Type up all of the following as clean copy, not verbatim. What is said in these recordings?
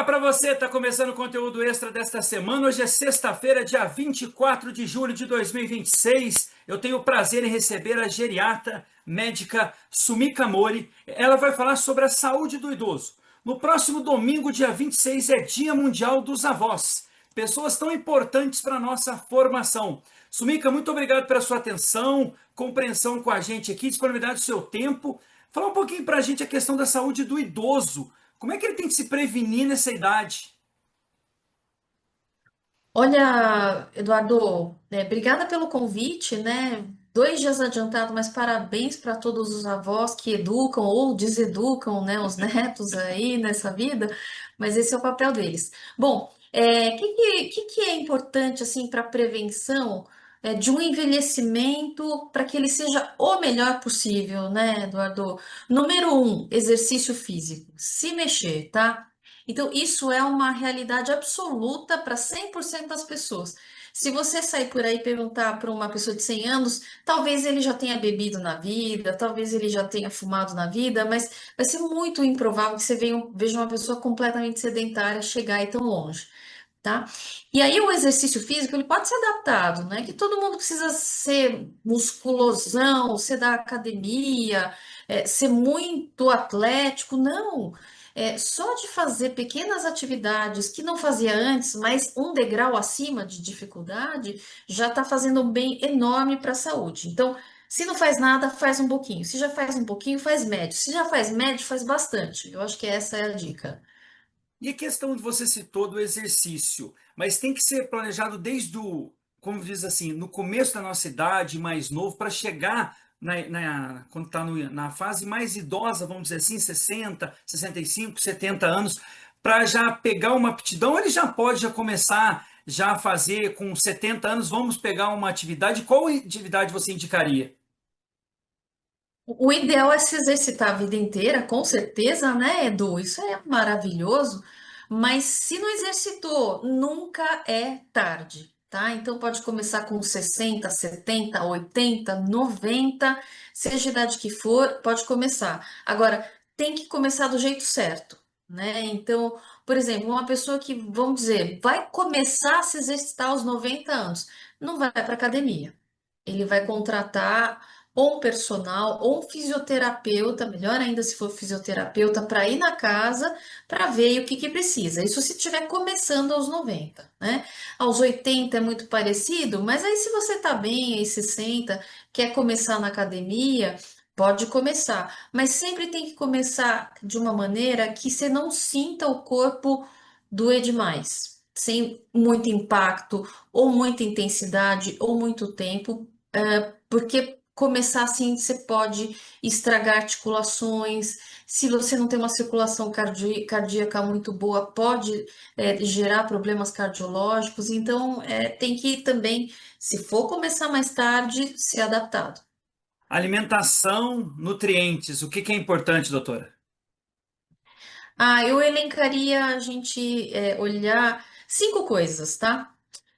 Olá para você, está começando o conteúdo extra desta semana. Hoje é sexta-feira, dia 24 de julho de 2026. Eu tenho o prazer em receber a geriatra médica Sumika Mori. Ela vai falar sobre a saúde do idoso. No próximo domingo, dia 26, é Dia Mundial dos Avós, pessoas tão importantes para a nossa formação. Sumika, muito obrigado pela sua atenção, compreensão com a gente aqui, disponibilidade do seu tempo. Fala um pouquinho para a gente a questão da saúde do idoso. Como é que ele tem que se prevenir nessa idade? Olha, Eduardo, obrigada pelo convite, né? 2 dias adiantado, mas parabéns para todos os avós que educam ou deseducam, né, os netos aí nessa vida, mas esse é o papel deles. Bom, o que é importante assim para a prevenção de um envelhecimento para que ele seja o melhor possível, né, Eduardo? Número um, exercício físico, se mexer, tá? Então, isso é uma realidade absoluta para 100% das pessoas. Se você sair por aí e perguntar para uma pessoa de 100 anos, talvez ele já tenha bebido na vida, talvez ele já tenha fumado na vida, mas vai ser muito improvável que você veja uma pessoa completamente sedentária chegar aí tão longe, tá? E aí o exercício físico, ele pode ser adaptado, não é que todo mundo precisa ser musculosão, ser da academia, ser muito atlético, não. Só de fazer pequenas atividades que não fazia antes, mas um degrau acima de dificuldade, já está fazendo um bem enorme para a saúde. Então, se não faz nada, faz um pouquinho. Se já faz um pouquinho, faz médio. Se já faz médio, faz bastante. Eu acho que essa é a dica. E a questão de você citou do exercício, mas tem que ser planejado desde o, como diz assim, no começo da nossa idade, mais novo, para chegar quando está na fase mais idosa, vamos dizer assim, 60, 65, 70 anos, para já pegar uma aptidão, ele já pode já começar já a fazer com 70 anos, vamos pegar uma atividade. Qual atividade você indicaria? O ideal é se exercitar a vida inteira, com certeza, né, Edu? Isso é maravilhoso, mas se não exercitou, nunca é tarde, tá? Então pode começar com 60, 70, 80, 90, seja a idade que for, pode começar. Agora, tem que começar do jeito certo, né? Então, por exemplo, uma pessoa que, vamos dizer, vai começar a se exercitar aos 90 anos, não vai para academia. Ele vai contratar ou um personal ou um fisioterapeuta, melhor ainda se for fisioterapeuta, para ir na casa para ver o que que precisa. Isso se estiver começando aos 90, né? Aos 80 é muito parecido, mas aí se você está bem, aí 60, quer começar na academia, pode começar, mas sempre tem que começar de uma maneira que você não sinta o corpo doer demais. Sem muito impacto, ou muita intensidade, ou muito tempo, porque começar assim você pode estragar articulações. Se você não tem uma circulação cardíaca muito boa, pode gerar problemas cardiológicos. Então, tem que também, se for começar mais tarde, ser adaptado. Alimentação, nutrientes, o que que é importante, doutora? Ah, eu elencaria a gente olhar 5 coisas, tá?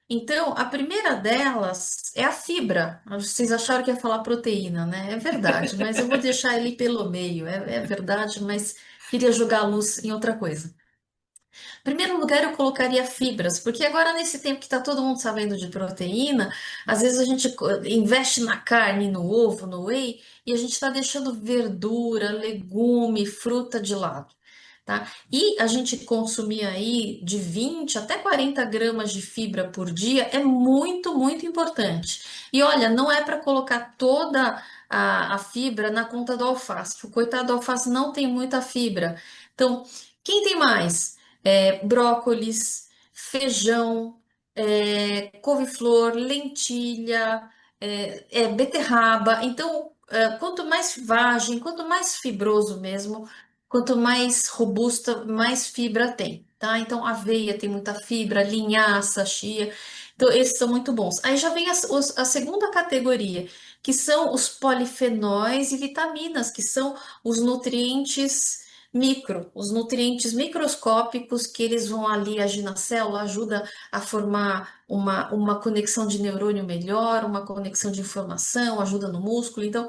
Então, a primeira delas é a fibra. Vocês acharam que ia falar proteína, né? É verdade, mas eu vou deixar ele pelo meio. É verdade, mas queria jogar a luz em outra coisa. Em primeiro lugar, eu colocaria fibras, porque agora, nesse tempo que está todo mundo sabendo de proteína, às vezes a gente investe na carne, no ovo, no whey, e a gente está deixando verdura, legume, fruta de lado. Tá? E a gente consumir aí de 20 até 40 gramas de fibra por dia é muito, muito importante. E olha, não é para colocar toda a fibra na conta do alface, que o coitado do alface não tem muita fibra. Então, quem tem mais? Brócolis, feijão, couve-flor, lentilha, beterraba. Então, quanto mais vagem, quanto mais fibroso mesmo, quanto mais robusta, mais fibra tem, tá? Então, aveia tem muita fibra, linhaça, chia. Então, esses são muito bons. Aí já vem a segunda categoria, que são os polifenóis e vitaminas, que são os nutrientes micro, os nutrientes microscópicos que eles vão ali agir na célula, ajuda a formar uma conexão de neurônio melhor, uma conexão de informação, ajuda no músculo. Então,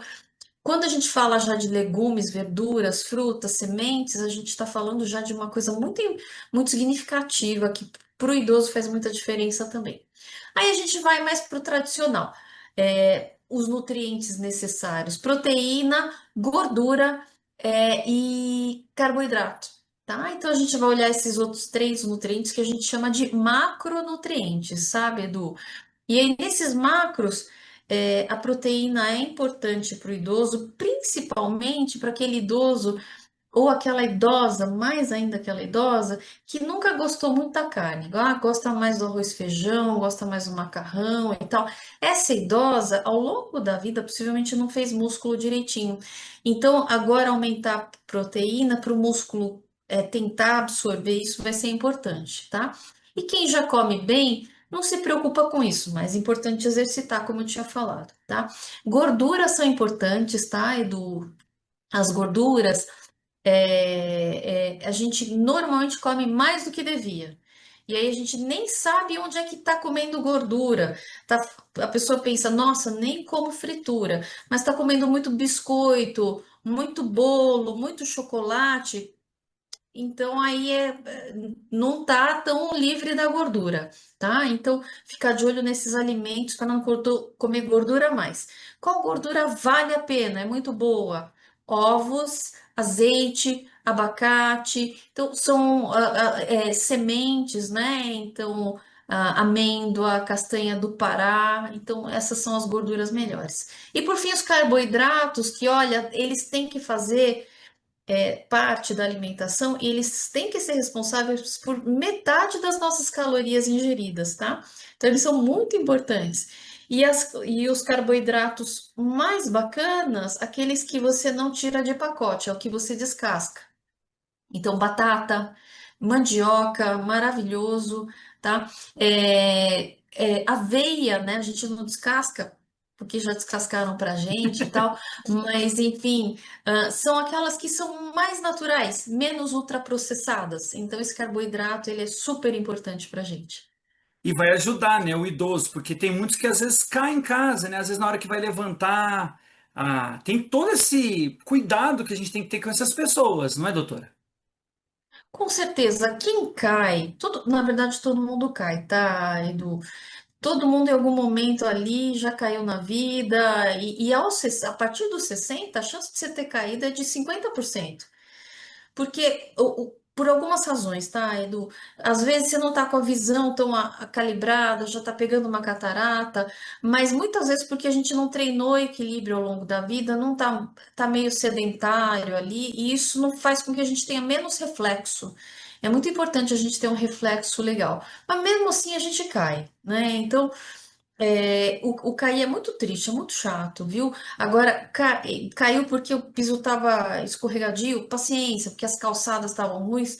Quando a gente fala já de legumes, verduras, frutas, sementes, a gente está falando já de uma coisa muito significativa que para o idoso faz muita diferença também. Aí a gente vai mais para o tradicional. Os nutrientes necessários: proteína, gordura, e carboidrato. Tá? Então a gente vai olhar esses outros três nutrientes que a gente chama de macronutrientes, sabe, Edu? E aí, nesses macros, a proteína é importante para o idoso, principalmente para aquele idoso ou aquela idosa, mais ainda aquela idosa, que nunca gostou muito da carne. Gosta mais do arroz e feijão, gosta mais do macarrão e tal. Essa idosa, ao longo da vida, possivelmente não fez músculo direitinho. Então, agora aumentar a proteína para o músculo tentar absorver isso vai ser importante, tá? E quem já come bem, não se preocupa com isso, mas é importante exercitar, como eu tinha falado, tá? Gorduras são importantes, tá, Edu? As gorduras a gente normalmente come mais do que devia. E aí a gente nem sabe onde é que está comendo gordura. A pessoa pensa, nossa, nem como fritura, mas está comendo muito biscoito, muito bolo, muito chocolate. Então aí não tá tão livre da gordura, tá? Então ficar de olho nesses alimentos para não comer gordura mais. Qual gordura vale a pena? É muito boa. Ovos, azeite, abacate. Então são sementes, né? Então amêndoa, castanha do Pará. Então essas são as gorduras melhores. E por fim os carboidratos, que olha, eles têm que fazer parte da alimentação e eles têm que ser responsáveis por metade das nossas calorias ingeridas, tá? Então, eles são muito importantes. E os carboidratos mais bacanas, aqueles que você não tira de pacote, é o que você descasca. Então, batata, mandioca, maravilhoso, tá? Aveia, né? A gente não descasca, porque já descascaram pra gente e tal, mas enfim, são aquelas que são mais naturais, menos ultraprocessadas. Então, esse carboidrato, ele é super importante pra gente. E vai ajudar, né, o idoso, porque tem muitos que às vezes caem em casa, né? Às vezes na hora que vai levantar, tem todo esse cuidado que a gente tem que ter com essas pessoas, não é, doutora? Com certeza, quem cai, na verdade, todo mundo cai, tá, Edu? Todo mundo em algum momento ali já caiu na vida, a partir dos 60 a chance de você ter caído é de 50%. Porque, por algumas razões, tá, Edu? Às vezes você não tá com a visão tão calibrada, já tá pegando uma catarata, mas muitas vezes porque a gente não treinou equilíbrio ao longo da vida, não tá meio sedentário ali, e isso não faz com que a gente tenha menos reflexo. É muito importante a gente ter um reflexo legal. Mas mesmo assim a gente cai, né? Então, o cair é muito triste, é muito chato, viu? Agora, caiu porque o piso estava escorregadio, paciência, porque as calçadas estavam ruins.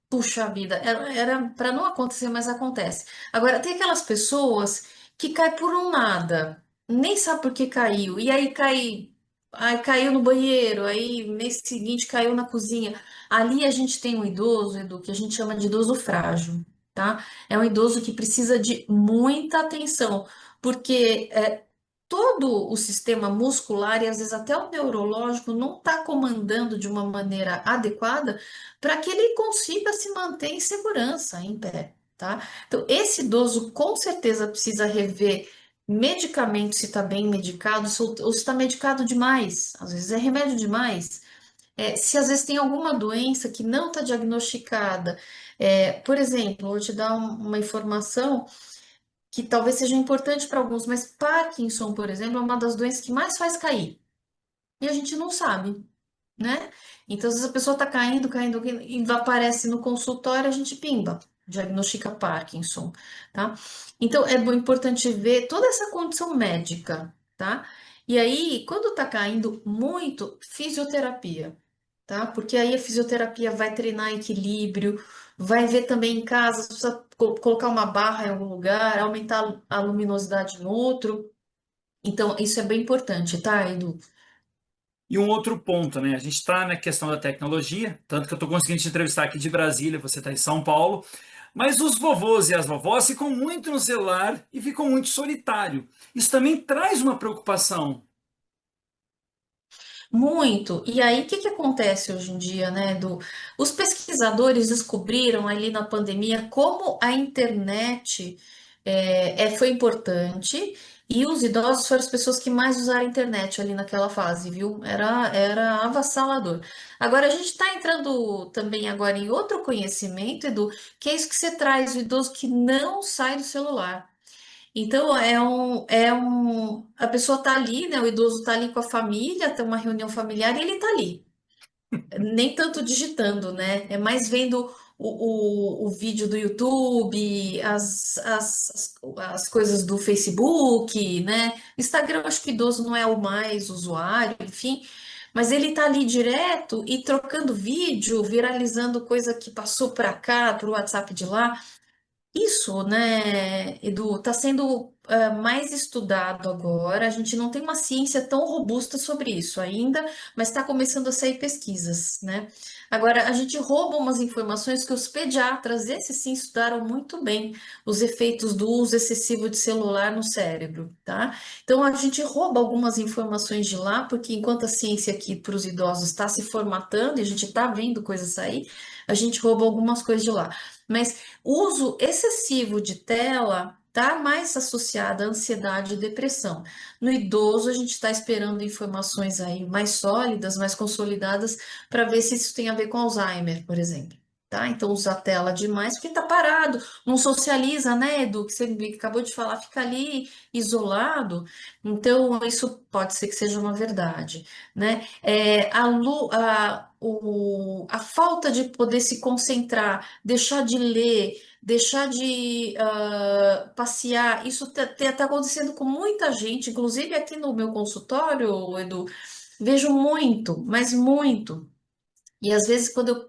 Puxa vida, era para não acontecer, mas acontece. Agora, tem aquelas pessoas que caem por um nada, nem sabe por que caiu, e aí caiu no banheiro, aí mês seguinte caiu na cozinha. Ali a gente tem um idoso, Edu, que a gente chama de idoso frágil, tá? É um idoso que precisa de muita atenção, porque todo o sistema muscular e às vezes até o neurológico não está comandando de uma maneira adequada para que ele consiga se manter em segurança, em pé, tá? Então, esse idoso com certeza precisa rever medicamento, se está bem medicado, ou se está medicado demais, às vezes é remédio demais. Se às vezes tem alguma doença que não está diagnosticada, por exemplo, vou te dar uma informação que talvez seja importante para alguns, mas Parkinson, por exemplo, é uma das doenças que mais faz cair. E a gente não sabe, né? Então, às vezes a pessoa está caindo, caindo, caindo, e aparece no consultório, a gente pimba, diagnostica Parkinson, tá? Então, importante ver toda essa condição médica, tá? E aí, quando tá caindo muito, fisioterapia, tá? Porque aí a fisioterapia vai treinar equilíbrio, vai ver também em casa, se precisa colocar uma barra em algum lugar, aumentar a luminosidade no outro. Então, isso é bem importante, tá, Edu? E um outro ponto, né? A gente está na questão da tecnologia, tanto que eu estou conseguindo te entrevistar aqui de Brasília, você está em São Paulo, mas os vovôs e as vovós ficam muito no celular e ficam muito solitário. Isso também traz uma preocupação. Muito. E aí, o que que acontece hoje em dia, né, os pesquisadores descobriram ali na pandemia como a internet foi importante e os idosos foram as pessoas que mais usaram a internet ali naquela fase, viu? Era avassalador. Agora, a gente está entrando também agora em outro conhecimento, Edu, que é isso que você traz, o idoso que não sai do celular. Então, a pessoa tá ali, né? O idoso tá ali com a família, tem uma reunião familiar e ele tá ali. Nem tanto digitando, né? É mais vendo o vídeo do YouTube, as coisas do Facebook, né? Instagram, eu acho que o idoso não é o mais usuário, enfim. Mas ele tá ali direto e trocando vídeo, viralizando coisa que passou para cá, pro WhatsApp de lá. Isso, né, Edu, está sendo mais estudado agora. A gente não tem uma ciência tão robusta sobre isso ainda, mas está começando a sair pesquisas, né? Agora, a gente rouba umas informações que os pediatras, esses sim, estudaram muito bem os efeitos do uso excessivo de celular no cérebro, tá? Então, a gente rouba algumas informações de lá, porque enquanto a ciência aqui para os idosos está se formatando e a gente está vendo coisas sair, a gente rouba algumas coisas de lá. Mas uso excessivo de tela está mais associado à ansiedade e depressão. No idoso, a gente está esperando informações aí mais sólidas, mais consolidadas, para ver se isso tem a ver com Alzheimer, por exemplo. Tá? Então, usa a tela demais porque está parado, não socializa, né, Edu? Que você acabou de falar, fica ali isolado. Então, isso pode ser que seja uma verdade, né? A falta de poder se concentrar, deixar de ler, deixar de passear, isso está acontecendo com muita gente, inclusive aqui no meu consultório, Edu, vejo muito, mas muito. E às vezes quando eu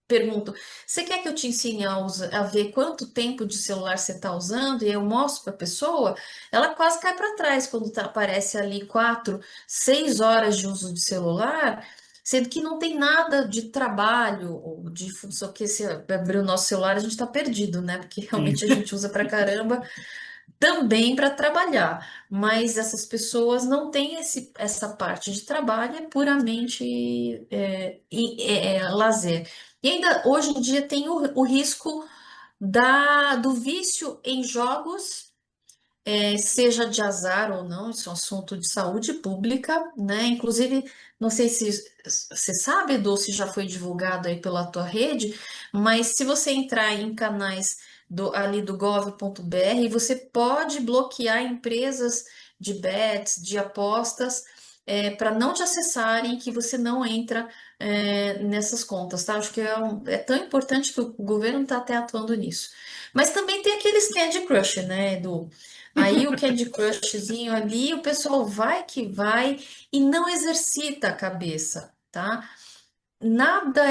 pergunto, você quer que eu te ensine a ver quanto tempo de celular você está usando? E eu mostro para a pessoa, ela quase cai para trás quando aparece ali 4, 6 horas de uso de celular, sendo que não tem nada de trabalho ou de função, que se abrir o nosso celular a gente está perdido, né? Porque Sim. realmente a gente usa para caramba também para trabalhar, mas essas pessoas não têm essa parte de trabalho, é puramente lazer. E ainda hoje em dia tem o risco do vício em jogos, seja de azar ou não, isso é um assunto de saúde pública, né? Inclusive, não sei se você sabe, Edu, se já foi divulgado aí pela tua rede, mas se você entrar em canais ali do gov.br, você pode bloquear empresas de bets, de apostas, para não te acessarem, que você não entra, nessas contas, tá? Acho que é tão importante que o governo está até atuando nisso. Mas também tem aqueles Candy Crush, né, Edu? Aí o Candy Crushzinho ali, o pessoal vai que vai e não exercita a cabeça, tá? Nada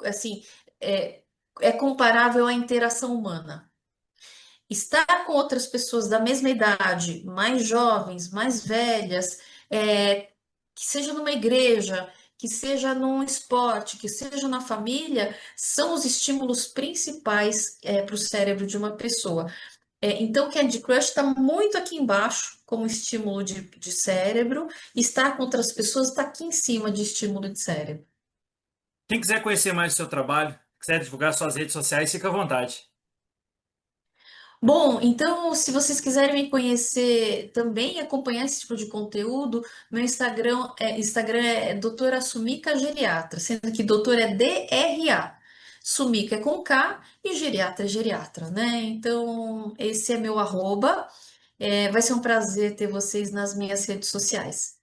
assim é, é comparável à interação humana. Estar com outras pessoas da mesma idade, mais jovens, mais velhas, que seja numa igreja, que seja num esporte, que seja na família, são os estímulos principais para o cérebro de uma pessoa. Então, Candy Crush está muito aqui embaixo como estímulo de cérebro, estar com outras pessoas está aqui em cima de estímulo de cérebro. Quem quiser conhecer mais do seu trabalho, quiser divulgar suas redes sociais, fica à vontade. Bom, então, se vocês quiserem me conhecer também e acompanhar esse tipo de conteúdo, meu Instagram é doutora Sumika Geriatra, sendo que doutor é DRA. Sumika é com K e geriatra é geriatra, né? Então, esse é meu arroba. Vai ser um prazer ter vocês nas minhas redes sociais.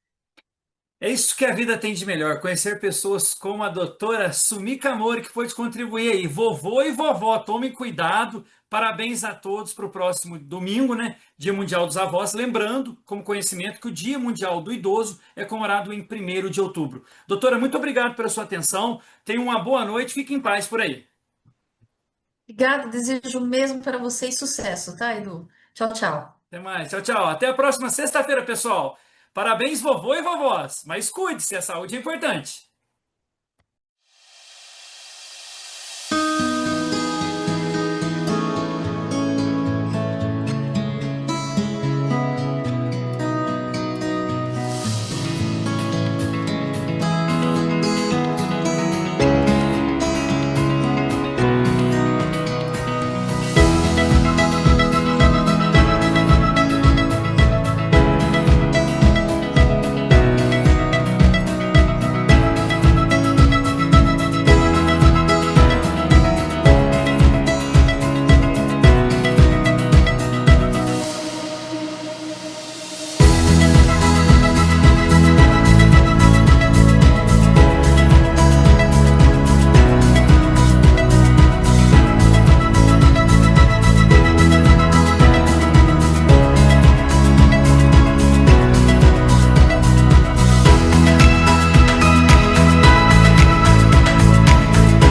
É isso que a vida tem de melhor, conhecer pessoas como a doutora Sumika Mori, que pode contribuir aí. Vovô e vovó, tomem cuidado. Parabéns a todos para o próximo domingo, né? Dia Mundial dos Avós. Lembrando, como conhecimento, que o Dia Mundial do Idoso é comemorado em 1º de outubro. Doutora, muito obrigado pela sua atenção. Tenha uma boa noite. Fique em paz por aí. Obrigada, desejo o mesmo para vocês sucesso, tá, Edu? Tchau, tchau. Até mais. Tchau, tchau. Até a próxima sexta-feira, pessoal. Parabéns, vovô e vovós. Mas cuide-se, a saúde é importante.